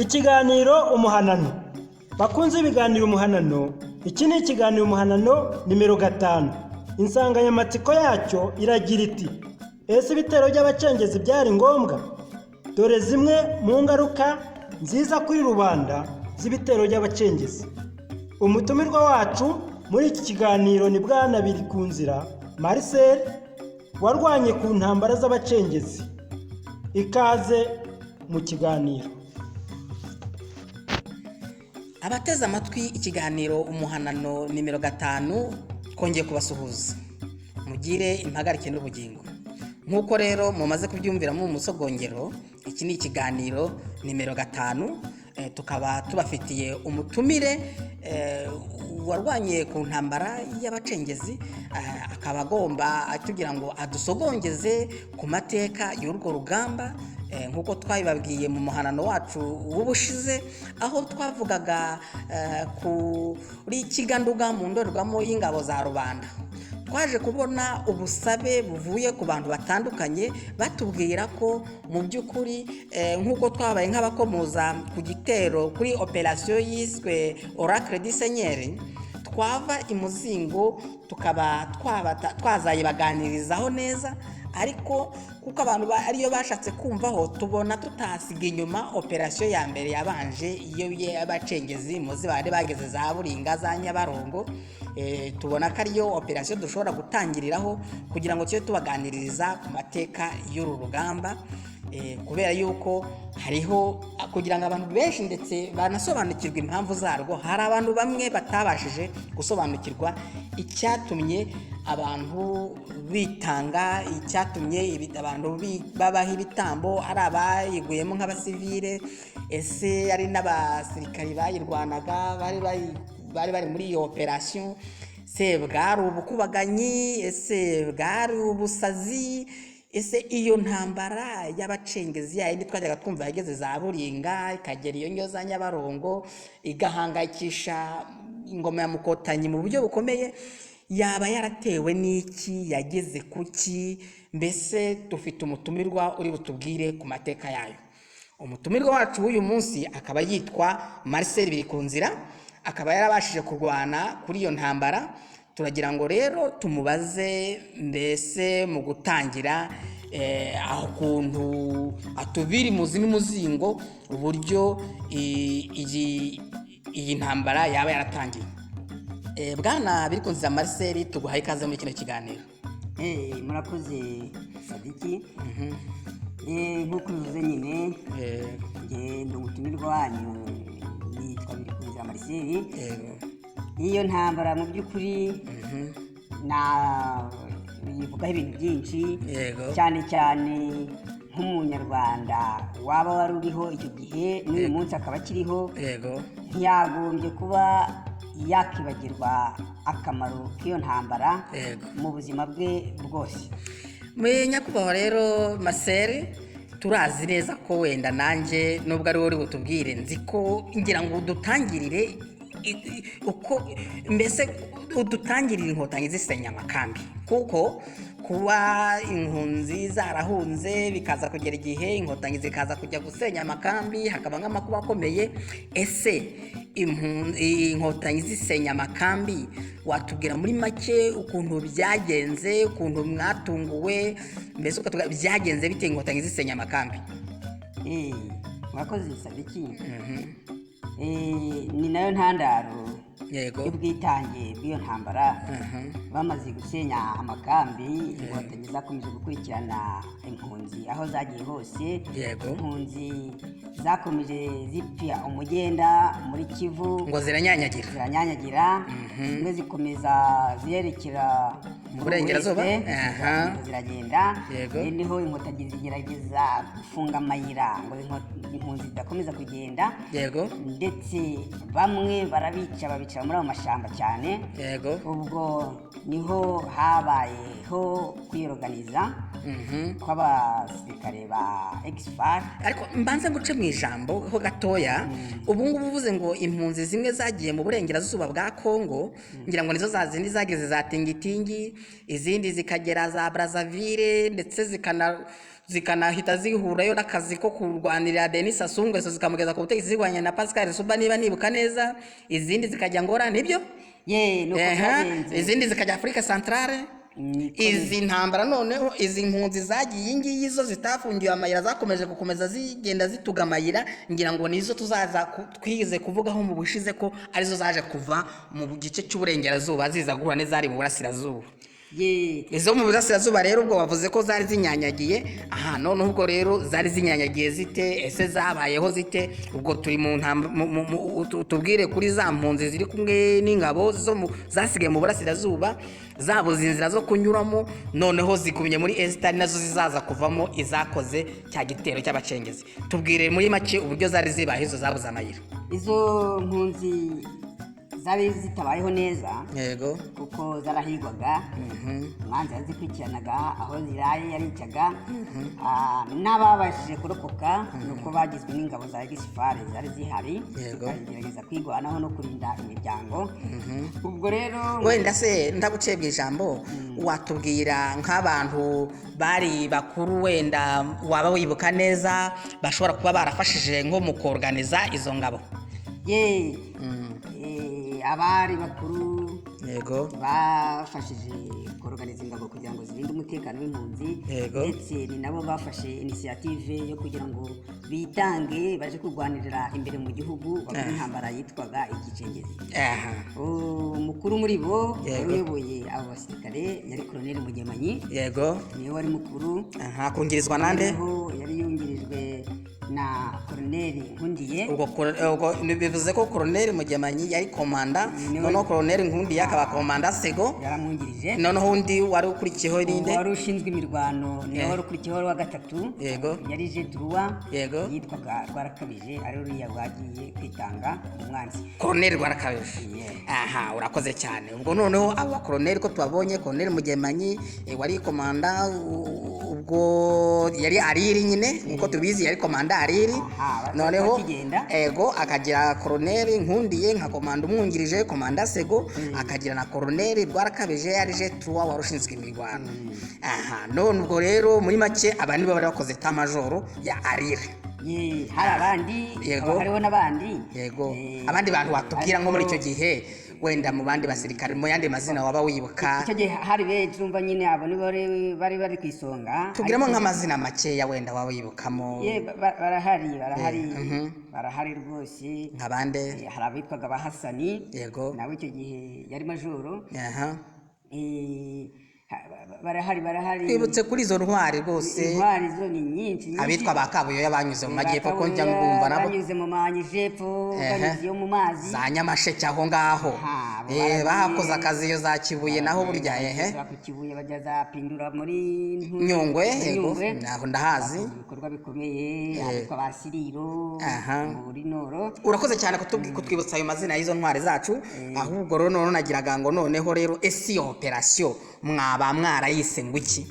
Ikiganiro umuhanano. Bakunze ibiganiro umuhanano, iki ni ikiganiro umuhanano nimero 5. Insanganyamatsiko yacyo iragira iti: ese ibitero by'abacengezi byari ngombwa? Dore zimwe mu ngaruka nziza kuri rubanda z'ibitero by'abacengezi. Umutumirwa wacu muri iki kiganiro ni Bwana Birikunzira Marcel, warwanye ku ntambara z'abacengezi. Ikaze mu kiganiro. Abateze amatwi ikiganiro umuhanano nimero 5, twongeye kubasuhuza. Mugire impagarike n'ubugingo. Nkuko rero mumaze kubyumvira mu musogongero, iki ni ikiganiro nimero 5, tukaba tubafitiye umutumire warwanye ku ntambara y'abacengezi, akaba agomba atubwira ngo adusogongeze ku mateka y'urwo rugamba, nkuko twabibabwiye mu muhanano wacu w'ubushize, aho twavugaga kuri Kiganduga mu ndorerwamo y'ingabo za rubanda. Twaje kubona ubusabe buvuye ku bantu batandukanye batubwira ko mu by'ukuri nk'uko twabaye nk'abakomoza ku gitero kuri operasiyo yiswe Oracle du Seigneur, twava imuzingo tukaba twazayibaganirizaho neza, ariko kuko abantu ariyo bashatse kumvaho, tubona tutasiga inyuma operasiyo ya mbere yabanje iyo y'abacengezi muzi bari bageze za Buringa za Nyabarongo. Tubona ko ariyo operasiyo dushobora gutangiriraho kugira ngo tujye tubaganiriza ku mateka y'uru rugamba, kubera yuko hariho kugira ngo abantu benshi ndetse banasobanukirwe impamvu zarwo. Hari abantu bamwe batabashije gusobanukirwa icyatumye abantu bitanga, icyatumye abantu babaho ibitambo, ari abayiguyemo nk'abasivile, ese ari n'abasirikari bayirwanaga bari bari muri iyo operasiyo, se bwari ubukubaganyi, ese bwari ubusazi, ese iyo ntambara y'abacengezi yayindi twajyaga twumva yageze za Buringa ikagera iyo nyo za Nyabarongo igahangayikisha ingoma ya Mukotanyi mu buryo bukomeye, yaba yaratewe n'iki, yageze kuki? Mbese dufite umutumirwa uri butubwire ku mateka yayo. Umutumirwa wacu w'uyu munsi akaba yitwa Marcel Birikunzira, akaba yarabashije kurwana kuri iyo ntambara. Turagira ngo rero tumubaze mbese mu gutangira aho kuntu atubiri muzi n'umuzingo uburyo iyi ntambara yaba yaratangiye. Bwana Birikunzira Marcel, tuguhaye ikaze muri kino kiganiro. Murakoze Sadiki. Nk'uko bivuze nyine, ndi umutumirwa wanyu, nitwa Birikunzira Marcel. Iyo ntambara mu by'ukuri bivugaho ibintu byinshi, cyane cyane nk'umunyarwanda waba wari uriho icyo gihe n'uyu munsi akaba akiriho, ntiyagombye kuba yakibagirwa akamaro k'iyo ntambara mu buzima bwe bwose. Nyakubahwa rero Marcel, turazi neza ko wenda nanjye nubwo ari wowe uri butubwire, nzi ko ngira ngo dutangirire uko mbese udutangirira inkotanyi zisenya amakambi, kuko kuba impunzi zarahunze bikaza kugera igihe inkotanyi zikaza kujya gusenya amakambi, hakaba nk'amakuba akomeye. Ese inkotanyi zisenya amakambi, watubwira muri make ukuntu byagenze, ukuntu mwatunguwe, mbese ukatubwira byagenze bite inkotanyi zisenya amakambi? Mwakoze Sadiki. Ni nayo ntandaro y'ubwitange bw'iyo ntambara. Bamaze gusenya amakambi, inkotanyi zakomeje gukurikirana impunzi aho zagiye hose. Impunzi zakomeje zipfira umugenda muri Kivu ngo ziranyanyagira, zimwe zikomeza ziyerekera mu burengerazuba, ziragenda. Niho inkotanyi zigerageza gufunga amayira ngo impunzi zidakomeza kugenda, ndetse bamwe babica muri ayo mashyamba cyane. Ubwo niho habayeho kwiyoganiza kw'abasirikare ba Exfar. Ariko mbanze nguce mu ijambo ho gatoya. Ubu ngubu uvuze ngo impunzi zimwe zagiye mu burengerazuba bwa Kongo, ngira ngo nizo zazindi zageze za Tingitingi, izindi zikagera za Brazzaville, ndetse zikanahita zihurayo n'akazi ko kurwanirira Denis Sassou Nguesso zikamugeza ku butegetsi zirwanya na Pascal Suba niba nibuka neza, izindi zikajya Ngora nibyo izindi zikajya Afrika Centrale. Izi ntambara noneho izi mpunzi zagiye ingiyi zo zitafungiwe amayira zakomeza zigenda zituga amayira, ngira ngo nizo tuzaza twize kuvugaho mu bushize ko arizo zaje kuva mu gice cy'uburengerazuba ziza guhura n'izari mu burasirazuba. Izo mu burasirazuba rero ubwo wavuze ko zari zinyanyagiye, none ubwo rero zari zinyanyagiye zite, ese zabayeho zite? Ubwo turi mu tubwire kuri za mpunzi ziri kumwe n'ingabo zasigaye mu burasirazuba, zabuze inzira zo kunyuramo, noneho zigumye muri Esitari nazo zizaza kuvamo izakoze cya gitero cy'abacengezi. Tubwire muri make uburyo zari zibaye izo zabuze amayira. Izo mpunzi zari zitabayeho neza, yego, kuko zarahigwaga, umwanzi yazikurikiranaga aho ziraye yaricaga, n'ababashije kurokoka nuko bagizwe n'ingabo za gisifari zari zihari, zikagerageza kwigwanaho no kurinda imiryango. Ubwo rero wenda se ndagucebye ijambo, watubwira nk'abantu bari bakuru wenda waba wibuka neza bashobora kuba barafashije nko mu kuorganiza izo ngabo? Abari bakuru yego bafashije kuorganiza ingabo kugira ngo zirinde umutekano w'impunzi, ndetse ni nabo bafashe initiative yo kugira ngo bitange baje kurwanirira imbere mu gihugu bakora intambara yitwaga igicengezi. Umukuru muri bo uyoboye abo basirikare yari Colonel Mugemanyi, yego, niwe wari mukuru. Kungirizwa nande? Yari yungirijwe na Colonel Nkundiye. Ubwo bivuze ko Colonel Mugemanyi yari komanda, noneho Colonel Nkundiye akaba komanda Sego yaramwungirije, noneho undi wari ukurikiyeho ninde? Wari ushinzwe imirwano niwe wari ukurikiyeho wa gatatu, yego, yari Jedruwa, yego, yitwaga Rwarakabije, ari uriya wagiye kwitanga umwanzi, Colonel Rwarakabije. Urakoze cyane. Ubwo noneho aba Colonel ko tubabonye, Colonel Mugemanyi wari komanda, ubwo yari Ariri nyine nkuko tubizi, yari komanda Ariri, noneho ego akagira Colonel Nkundiye nka komanda umwungirije, komanda Sego, akagira na Colonel Rwarakabije yari Jetruwa warushinzwe imirwano. None ubwo rero muri make aba nibo bari bakoze ta majoro ya Ariri. Hari abandi, hariho n'abandi, yego, abandi bantu watubwira nko muri icyo gihe wenda mu bandi basirikare mu yandi mazina waba wibuka? Icyo gihe hari benshi urumva nyine, abo ni bari ku isonga. Tubwiremo nk'amazina makeya wenda waba wibukamo. barahari rwose. Nk'abande? Hari abitwaga ba Hasani, yego, nawe icyo gihe yari majoro. barahari. Twibutse kuri izo ntwari rwose. Intwari zo ni nyinshi. Abitwa ba Kabuyoya banyuze mu majyepfo ko njya ngumva nabo. Banyuze mu majyepfo, banyuze yo mu mazi. Za Nyamasheke aho ngaho. Bahakoze akazi iyo za Kibuye naho burya ku Kibuye bajya za Pindura muri Nyungwe, yego, naho ndahazi. Ibikorwa bikomeye, abitwa ba Siriro muri Noro. Urakoze cyane kutwibutsa ayo mazina y'izo ntwari zacu. Ahubwo rero none nagiraga ngo noneho rero esi operation mwaba mwarayise ngo iki?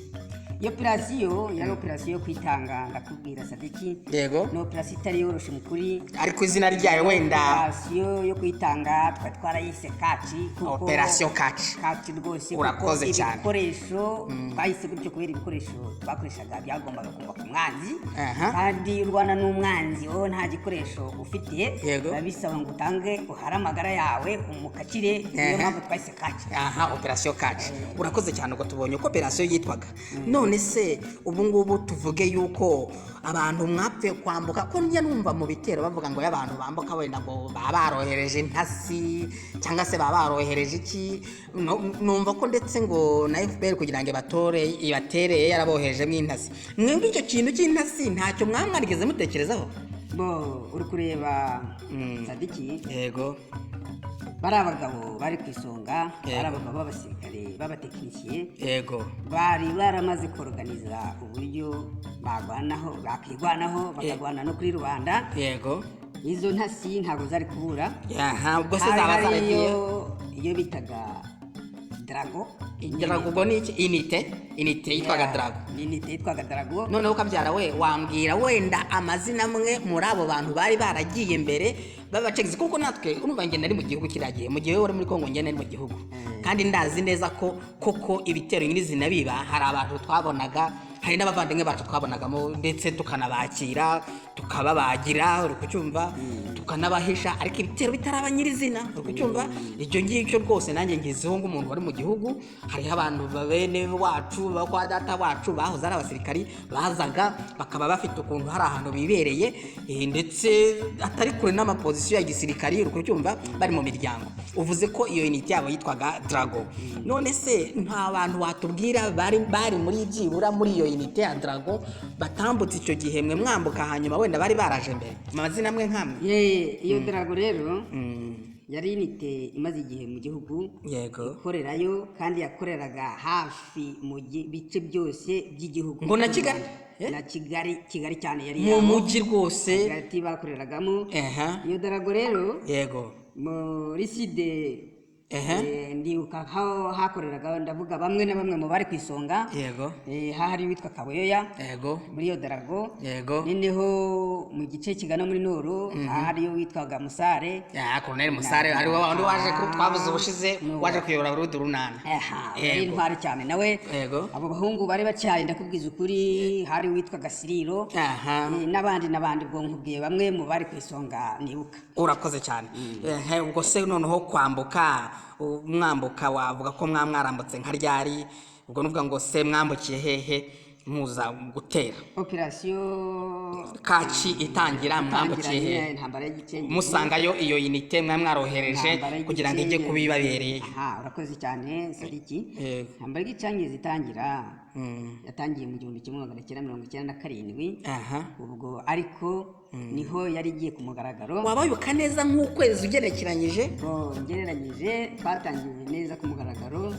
Iyo operasiyo yari operasiyo yo kwitanga, ndakubwira Sadiki. Yego. No operasiyo itari yoroshe mukuri. Ariko izina ryayo wenda. Operasiyo yo kwitanga twarayise Kaci. Operasiyo Kaci. Kaci rwose. Urakoze cyane. Ibikoresho twahise gutyo kubera ibikoresho twakoreshaga byagombaga kuva ku mwanzi. Kandi urwana n'umwanzi wowe nta gikoresho ufite. Yego. Bisaba ngo utange uhare amagara yawe umukakire. Niyo mpamvu twahise Kaci. Operasiyo Kaci. Urakoze cyane ubwo tubonye ko operasiyo yitwaga. None se ubu ngubu tuvuge yuko abantu mwapfe kwambuka, ko njya numva mu bitero bavuga ngo y'abantu bambuka wenda ngo baba barohereje intasi cyangwa se baba barohereje iki, numva ko ndetse ngo na FPR kugira ngo ibatereye yaraboherejemo intasi. Mwebwe icyo kintu cy'intasi ntacyo mwamwarigeze mutekerezaho? Uri kureba Sadiki. Yego. Bari abagabo bari ku isonga, bari abagabo b'abasirikare b'abatekinisiye. Yego. Bari baramaze kuorganiza uburyo bakigwanaho bakagwana no kuri rubanda. Yego. Izo ntasi ntabwo zari kubura. Ubwo se zaba zaragiye iyo bitaga Drago. Drago ubwo ni iki? Inite yitwaga Drago. Inite yitwaga Drago. Noneho ukabyara wambwira wenda amazina amwe muri abo bantu bari baragiye mbere babacegeze, kuko natwe urumva ngenda ari mu gihugu kiragiye, mu gihe wari muri Kongo ngenda ari mu gihugu, kandi ndazi neza ko koko ibitero nyine zinabiba. Hari abantu twabonaga hari n'abavandimwe bacu twabonagamo ndetse tukanabakira tukababagira uri kucyumva tukanabahisha ariko ibitero bitaraba nyirizina uri kucyumva icyo ngicyo rwose nanjye ngizeho nk'umuntu wari mu gihugu hariho abantu bene wacu kwa data wacu bahoze ari abasirikari bazaga bakaba bafite ukuntu hari ahantu bibereye ndetse atari kure n'amapozisiyo ya gisirikari uri kucyumva bari mu miryango uvuze ko iyo unité yabo yitwaga Drago none se nta bantu watubwira bari muri byibura muri iyo unité ya Drago batambutse icyo gihe mwe mwambuka hanyuma wenda bari baraje mbere amazina amwe nkamwe iyo Drago rero yari unité imaze igihe mu gihugu ikorerayo kandi yakoreraga hafi mu bice byose by'igihugu ngo na Kigali na Kigali cyane yari mu mujyi rwose hagati bakoreragamo iyo Drago rero muri side ndibuka aho hakoreraga ndavuga bamwe na bamwe mu bari ku isonga hahari witwa Kaboyoya muri iyo Drago noneho mu gice kigana muri Noro hahari witwaga Musare Colonel Musare ari wandi waje twavuze ubushize waje kuyobora Burundi runana yari intwari cyane nawe abo bahungu bari bacyaye ndakubwiza ukuri hari witwaga Siriro n'abandi bwo nkubwiye bamwe mu bari ku isonga nibuka urakoze cyane ubwo se noneho kwambuka mwambuka wavuga ko mwarambutse nka ryari ubwo nuvuga ngo se mwambukiye hehe muza gutera operation kaci itangira mwambukiye hehe musangayo iyo unité mwarohereje kugira ngo ijye kubibabereye urakoze cyane Sadiki intambara y'icyangiye zitangira yatangiye mu 1997 ubwo ariko niho yari igiye ku mugaragaro wabayuka neza nk'ukwezi ugerekeranyije ngereranyije twatangiye neza ku mugaragaro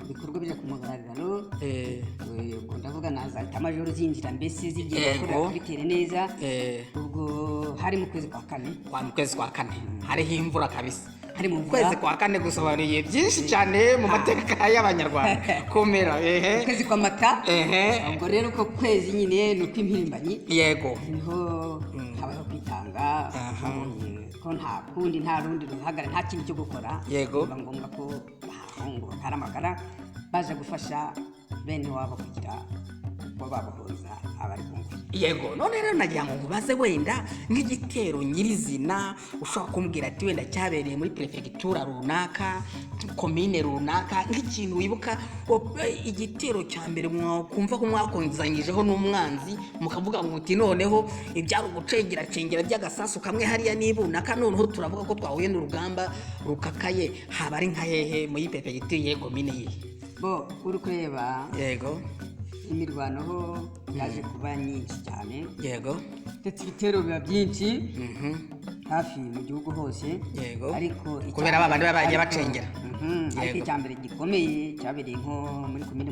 ibikorwa bije ku mugaragaro ubwo ndavuga naza amajoro zinjira mbese zigiye gukora bitere neza ubwo hari mu kwezi kwa kane hariho imvura kabisa hari mu kwezi kwa kane gusobanuriye byinshi cyane mu mateka y'abanyarwanda komera kwezi kwa mata ubwo rero uko kwezi nyine nuko impirimbanyi niho habaho kwitanga ko nta kundi nta rundi ruhagara nta kintu cyo gukora biba ngombwa ko bahungu bakaramagara baje gufasha bene wabo kugira ko babahoza abari kumva none rero nagira ngo ubaze wenda nk'igitero nyirizina ushobora kumbwira ati wenda cyabereye muri prefecture runaka komine runaka nk'ikintu wibuka igitero cya mbere mwakumva ko mwakonzanyijeho n'umwanzi mukavuga ngo uti noneho ibyari ugucengera by'agasasu kamwe hariya nibunaka noneho turavuga ko twahuye n'urugamba rukakaye haba ari nka hehe muri prefecture komine ye uri kureba imirwano ho yaje kuba nyinshi cyane ndetse ibitero biba byinshi hafi mu gihugu hose ariko kubera abandi babagiye bacengera ariko icyambere gikomeye cyabereye nko muri komine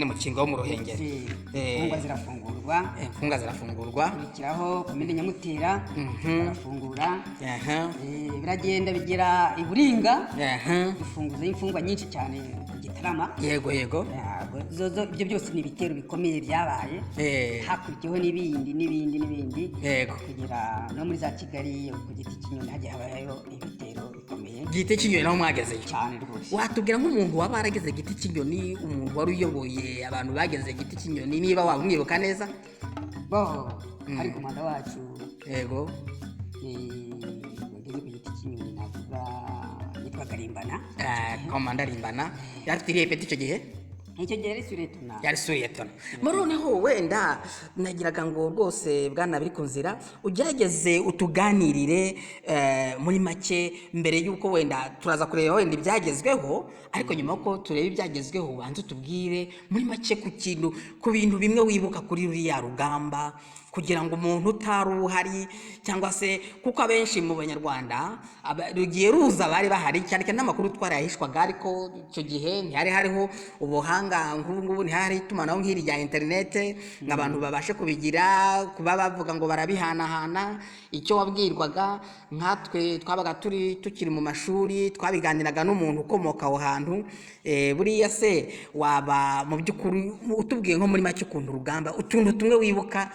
Mukingo wo mu Ruhengeri imfungwa zirafungurwa kurikiraho komine Nyamutera barafungura biragenda bigera i Buringa bifunguza imfungwa nyinshi cyane ku Gitarama ibyo byose ni ibitero bikomeye byabaye hakurikiyeho n'ibindi kugera no muri za Kigali ku Giti cy'inyoni hagiye habayo ibitero bikomeye Giti cy'inyoni naho mwagezeyo cyane rwose watubwira nk'umuntu waba arageze Giti cy'inyoni umuntu wari uyoboye abantu bageze Giti cy'inyoni niba waba umwibuka neza hari komanda wacu wageze ku Giti cy'inyoni navuga yitwa Rimbana komanda Rimbana yari afite irihe peti icyo gihe icyo gihe yari suretona noneho wenda nagiraga ngo rwose bwana biri ku nzira ugerageze utuganirire muri make mbere y'uko wenda turaza kureba wenda ibyagezweho ariko nyuma ko tureba ibyagezweho ubanza utubwire muri make ku bintu bimwe wibuka kuri ruriya rugamba kugira ngo umuntu utari uhari cyangwa se kuko abenshi mu banyarwanda rugiye ruza bari bahari cyane cyane n'amakuru twarayahishwaga ariko icyo gihe ntihari hariho ubuhanga nk'ubu ntihari itumanaho nk'iri rya interinete nk'abantu babashe kubigira kuba bavuga ngo barabihanahana icyo wabwirwaga nkatwe twabaga tukiri mu mashuri twabiganiraga n'umuntu ukomoka aho hantu buriya se waba mu by'ukuri utubwiye nko muri make ukuntu urugamba utuntu tumwe wibuka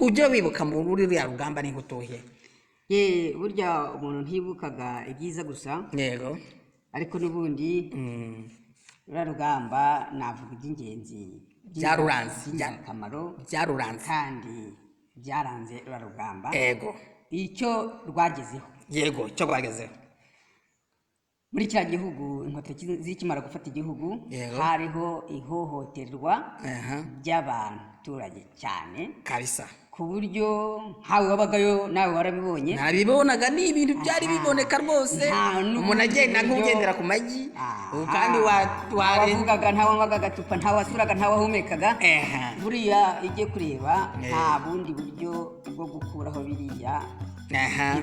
ujye wibuka mu ruriya rugamba ni nk'utuhe burya umuntu ntibukaga ibyiza gusa ariko n'ubundi ruriya rugamba navuga iby'ingenzi byaruranze by'ingirakamaro byaruranze kandi byaranze ruriya rugamba yego icyo rwagezeho yego icyo rwagezeho muri kiriya gihugu inkotanyi zikimara gufata igihugu Yego. hariho ihohoterwa Aha. ry'abaturage cyane kabisa ku buryo ntawe wabagayo nawe warabibonye nabibonaga ni ibintu byari biboneka rwose Nta n'ubundi umuntu agenda buryo- nk'ugendera ku magi Aha. kandi wavugaga ntawanywaga agacupa ntawasuraga ntawahumekaga Eha. buriya ijye kureba Eh. nta bundi buryo bwo gukuraho biriya Aha.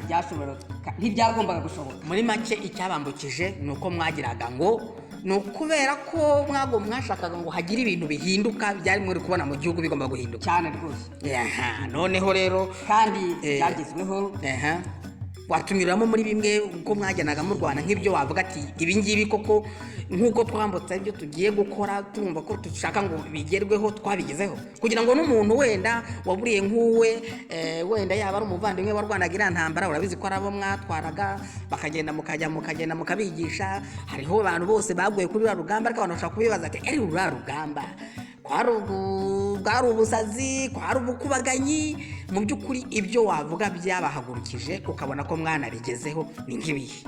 ntibyagombaga gushoboka muri make icyabambukije ni uko mwagiraga ngo ni ukubera ko mwashakaga ngo hagire ibintu bihinduka byari muri kubona mu gihugu bigomba guhinduka cyane rwose Aha. noneho rero kandi Eh. byagezweho Aha. watunyuriramo muri bimwe uko mwajyanaga mu Rwanda nk'ibyo wavuga ati ibi ngibi koko nk'uko twambutse ibyo tugiye gukora tumva ko dushaka ngo bigerweho twabigezeho kugira ngo n'umuntu wenda waburiye nk'uwe wenda yaba ari umuvandimwe warwanaga iriya ntambara urabizi ko ari abo mwatwaraga bakagenda mukagenda mukabigisha hariho abantu bose baguye kuri ruriya rugamba ariko abantu bashobora kubibaza ati ruriya rugamba bwari ubusazi kwari ubukubaganyi mu by'ukuri ibyo wavuga byabahagurukije ukabona ko mwanarigezeho ni nk'ibihe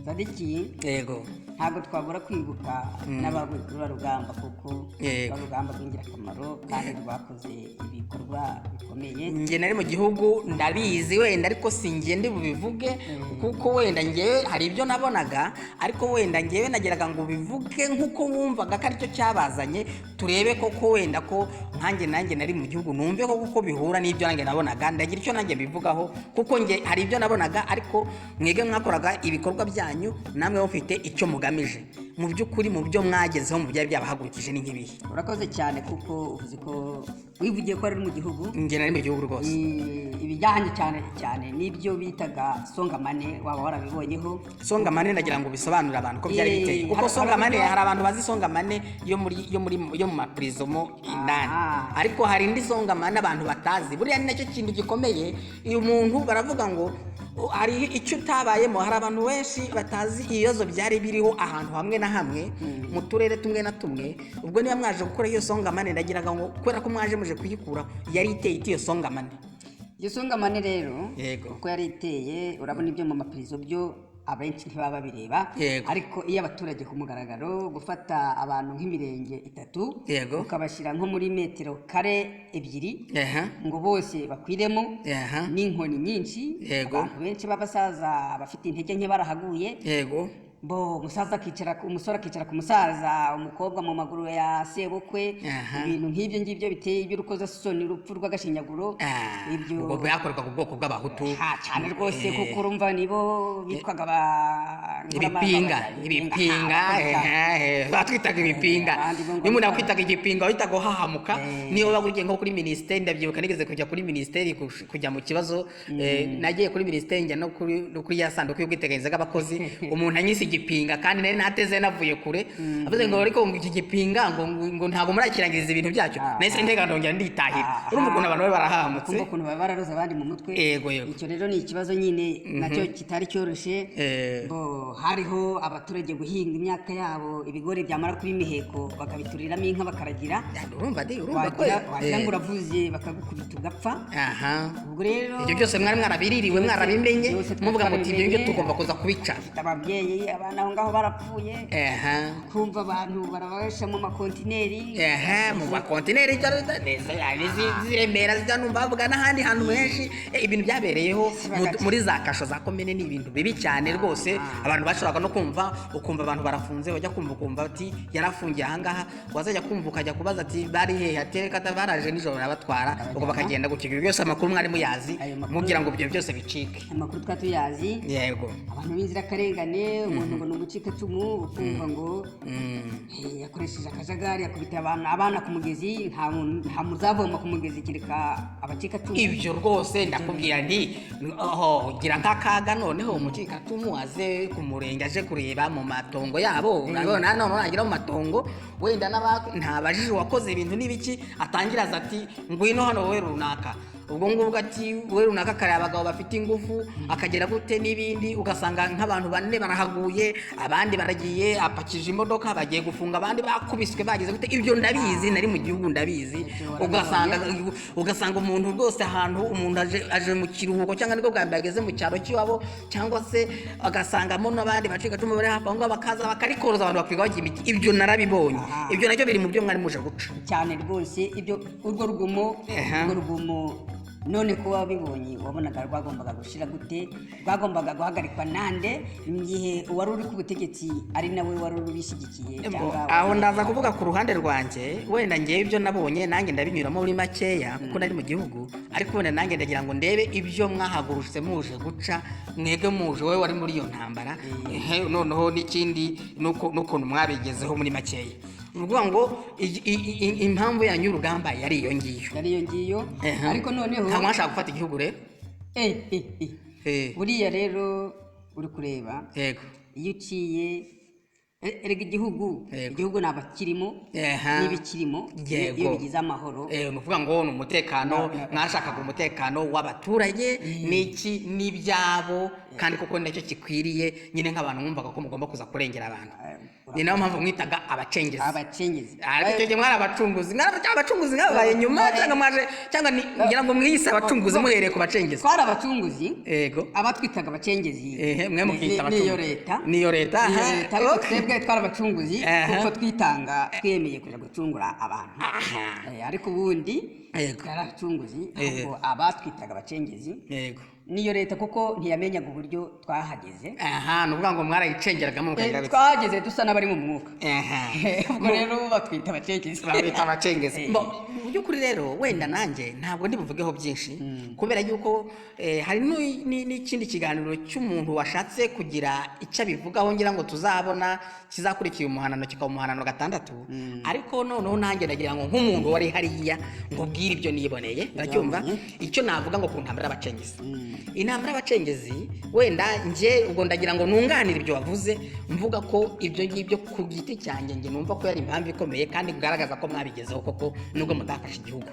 sadiki yego ntabwo twabura kwibuka n'abaguye kuri ruriya rugamba kuko Yego. ruriya rugamba rw'ingirakamaro kandi rwakoze ibikorwa bikomeye njye nari mu gihugu ndabizi wenda ariko si njye ndi bubivuge kuko wenda njyewe hari ibyo nabonaga ariko wenda njyewe nageraga ngo bivuge nk'uko wumvaga ko aricyo cyabazanye turebe koko wenda ko nanjye nari mu gihugu numve ko kuko bihura n'ibyo nanjye nabonaga ndagira icyo nanjye mbivugaho kuko njye hari ibyo nabonaga ariko mwege mwakoraga ibikorwa byanyu namwe mufite icyo mugamije mu by'ukuri mu byo mwagezeho mu byari byabahagurukije ni nk'ibihe urakoze cyane kuko uvuze ko wivugiye ko ari mu gihugu njye nari mu gihugu rwose ibijyanye cyane n'ibyo bitaga songamane waba warabibonyeho songamane ndagira ngo bisobanurire abantu ko byari biteye kuko songamane hari abantu bazi songamane yo mu mapurizomo indani ariko hari indi songamane abantu batazi buriya ni nacyo kintu gikomeye uyu muntu baravuga ngo hari icyo utabayemo hari abantu benshi batazi ibibazo byari biriho ahantu hamwe na hamwe mu turere tumwe na tumwe ubwo niba mwaje gukora iyo songamane ndagiraga ngo kubera ko mwaje muje kuyikura yari iteye iyo songamane iyo songamane rero Yego. uko yari iteye urabona ibyo mu mapirizo byo abenshi ntibaba babireba Yego. ariko iyo abaturage ku mugaragaro gufata abantu nk'imirenge 3 Yego. ukabashyira nko muri metero kare 2 Aha. ngo bose bakwiremo Aha. n'inkoni nyinshi Yego. abantu benshi b'abasaza bafite intege nke barahaguye yego umusore akicara ku musaza umukobwa mu maguru ya sebukwe Aha. ibintu nk'ibyo ngibyo biteye iby'urukozasoni urupfu rw'agashinyaguro ibyo ubwo byakorwaga ku bwoko bw'abahutu cyane rwose kuko urumva nibo bitwaga ibipinga batwitaga ibipinga niyo umuntu yakwitaga igipinga wahitaga uhahamuka niyo waba ugiye nko kuri minisiteri ndabyibuka nigeze kujya kuri minisiteri kujya mu kibazo nagiye kuri minisiteri njya no kuri ya sanduku y'ubwiteganyirize bw'abakozi umuntu anyise igipinga kandi nari nateze navuye kure avuze ngo ariko iki gipinga ngo ntabwo murakirangiriza ibintu byacyo nahise ntega ndongera nditahira urumva ukuntu abantu bari barahamutse kumva ukuntu baba bararoze abandi mu mutwe yego icyo rero ni ikibazo nyine nacyo kitari cyoroshye hariho abaturage guhinga imyaka yabo ibigori byamara kuba imiheko bakabituriramo inka bakaragira urumva wagira ngo uravuze bakagukubita ugapfa ubwo rero ibyo byose mwari mwarabiririwe mwarabimenye muvuga ngo ibyo ngibyo tugomba kuza kubica ababyeyi abana aho ngaho barapfuye kumva abantu barabasha mu makontineri mu makontineri ziremera zijya numva bavuga n'ahandi hantu henshi ibintu byabereyeho muri za kasho za komine ni ibintu bibi cyane rwose abantu bashoboraga no kumva ukumva abantu barafunze wajya kumva ukumva ati yarafungiye ahangaha wazajya kumva ukajya kubaza ati bari hehe atereka baraje nijoro barabatwara ubwo bakagenda gukigura byose amakuru mwari muyazi mugira ngo ibyo byose bicike amakuru twari tuyazi yego abantu b'inzirakarengane umuntu ngo ni umucikacumu ukumva ngo yakoresheje akajagari yakubita abana ku mugezi nta muzavoma ku mugezi kereka abacikacumu ibyo rwose ndakubwira nti gira nk'akaga noneho umucikacumu aze ku murenge aje kureba mu matongo yabo urabona none nagira mu matongo wenda ntabajije uwakoze ibintu n'ibiki atangira aza ati ngwino hano wowe runaka ubwo ngubwo ati we runaka kare abagabo bafite ingufu akagera gute n'ibindi, ugasanga nk'abantu bane barahaguye, abandi baragiye apakije imodoka bagiye gufunga, abandi bakubiswe bageze gute. Ibyo ndabizi, nari mu gihugu ndabizi. Ugasanga umuntu rwose ahantu umuntu aje mu kiruhuko cyangwa nibwo bwa mbere ageze mu cyaro cy'iwabo, cyangwa se agasangamo n'abandi bacikacumu bari hafi aho ngaho bakaza bakarikoroza abantu bakwiga bagira imiti. Ibyo narabibonye. Ibyo nacyo biri mu byo mwari muje guca cyane rwose. Ibyo urwo rugomo none ko wabibonye wabonaga rwagombaga gushira gute, rwagombaga guhagarikwa nande mu gihe wari uri ku butegetsi ari nawe wari urubishyigikiye? Aho ndaza kuvuga ku ruhande rwanjye, wenda ngewe ibyo nabonye nanjye ndabinyuramo muri makeya kuko nari mu gihugu, ariko wenda nanjye ndagira ngo ndebe ibyo mwahagurutse muje guca mwebwe muje, wowe wari muri iyo ntambara, noneho n'ikindi n'ukuntu mwabigezeho muri makeya. Uvuga ngo impamvu yanyu urugamba yari iyo ngiyo, ariko noneho nta mwashaka gufata igihugu rero. Buriya rero uri kureba, iyo uciye erega igihugu nabakirimo n'ibikirimo iyo bigize amahoro, ni ukuvuga ngo ni umutekano, mwashakaga umutekano w'abaturage n'iki n'ibyabo, kandi kuko nicyo kikwiriye nyine nk'abantu mwumvaga ko mugomba kuza kurengera abantu. Ni nayo mpamvu mwitaga abacengezi. Ariko icyo gihe mwari abacunguzi mwabaye nyuma, cyangwa ngira ngo mwiyise abacunguzi muhereye ku bacengezi? Twari abacunguzi, abatwitaga abacengezi mwe mukita abacunguzi niyo leta. Ariko twebwe twari abacunguzi kuko twitanga twemeye kuja gucungura abantu. Ariko ubundi twari abacunguzi, ahubwo abatwitaga abacengezi niyo leta kuko ntiyamenyaga uburyo twahageze. Ni ukuvuga ngo mwarayicengeragamo mukagira biti. Twahageze dusa n'abari mu mwuka. Ubwo rero batwita abacengezi. Mu by'ukuri rero wenda nanjye ntabwo ndibuvugeho byinshi, kubera yuko hari n'ikindi kiganiro cy'umuntu washatse kugira icyo abivugaho, ngira ngo tuzabona kizakurikiye umuhanano, kikaba umuhanano 6. Ariko noneho nanjye ndagira ngo nk'umuntu wari hariya ngubwire ibyo niboneye, uracyumva icyo navuga ngo ku ntambara y'abacengezi. Intambara y'abacengezi wenda nje ubwo ndagira ngo nunganire ibyo wavuze, mvuga ko ibyo ngibyo ku giti cyanjye nge numva ko yari impamvu ikomeye kandi kugaragaza ko mwabigezeho koko nubwo mutafashe igihugu.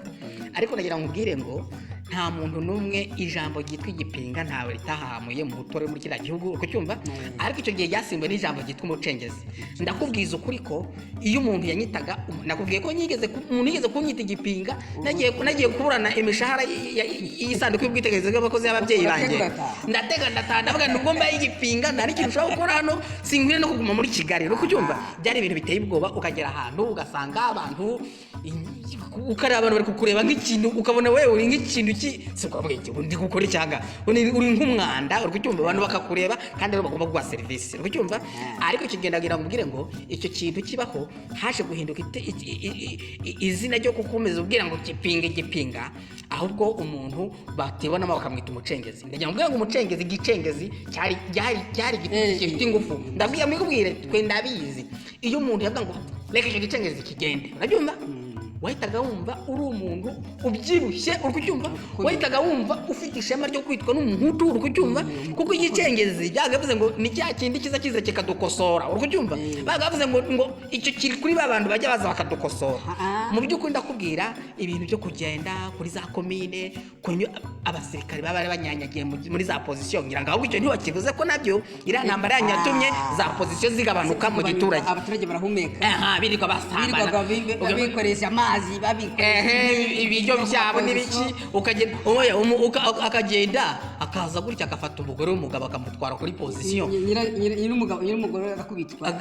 Ariko ndagira ngo ubwire ngo nta muntu n'umwe ijambo ryitwa igipinga ntawe ritahamuye mu butore muri kiriya gihugu, uko cyumva. Ariko icyo gihe ryasimbuwe n'ijambo ryitwa umucengezi. Ndakubwiza ukuri ko iyo umuntu yanyitaga, nakubwiye ko umuntu yigeze kunyita igipinga, nagiye kuburana imishahara y'isanduku y'ubwitegereze bw'abakozi y'ababyeyi banjye, ndatega ndataha ndavuga nubwo mbaye igipinga nta n'ikintu ushobora gukora hano, sinkwiriye no kuguma muri Kigali, uko cyumva. Byari ibintu biteye ubwoba, ukagera ahantu ugasanga abantu ukareba abantu bari kukureba nk'ikintu, ukabona wewe uri nk'ikintu ndi gukora cyangwa uri nk'umwanda, uri kucyumva. Abantu bakakureba kandi bagomba kuguha serivisi, uri kucyumva. Ariko icyo gihe ndagira ngo ubwire ngo icyo kintu kibaho, haje guhinduka izina ryo kukomeza ubwira ngo gipinga, ahubwo umuntu batebona bakamwita umucengezi. Ndagira ngo umucengezi, igicengezi cyari gifite ingufu. Ndabwiye mwikubwire twe ndabizi, iyo umuntu yavuga ngo reka icyo gicengezi kigende, urabyumva, wahitaga wumva uri umuntu ubyibushye, uri kucyumva. Wahitaga wumva ufite ishema ryo kwitwa n'umuhutu, uri kucyumva, kuko igicengezi byagavuze ngo ni cya kindi kiza kikadukosora, uri kucyumva. Bagavuze ngo icyo kiri kuri babantu bajya baza bakadukosora. Mu by'ukuri ndakubwira ibintu byo kugenda kuri za komine, abasirikare baba bari banyanyagiye muri za position, ngira ngo ahubwo icyo ntibakivuze ko nabyo iriya ntambara yanyu yatumye za position zigabanuka mu giturage. Abaturage barahumeka, birirwa basambana, bikoresha amazi ibiryo byabo n'ibiki, akagenda akaza gutya agafata umugore w'umugabo akamutwara kuri position, nyir'umugore agakubitwa,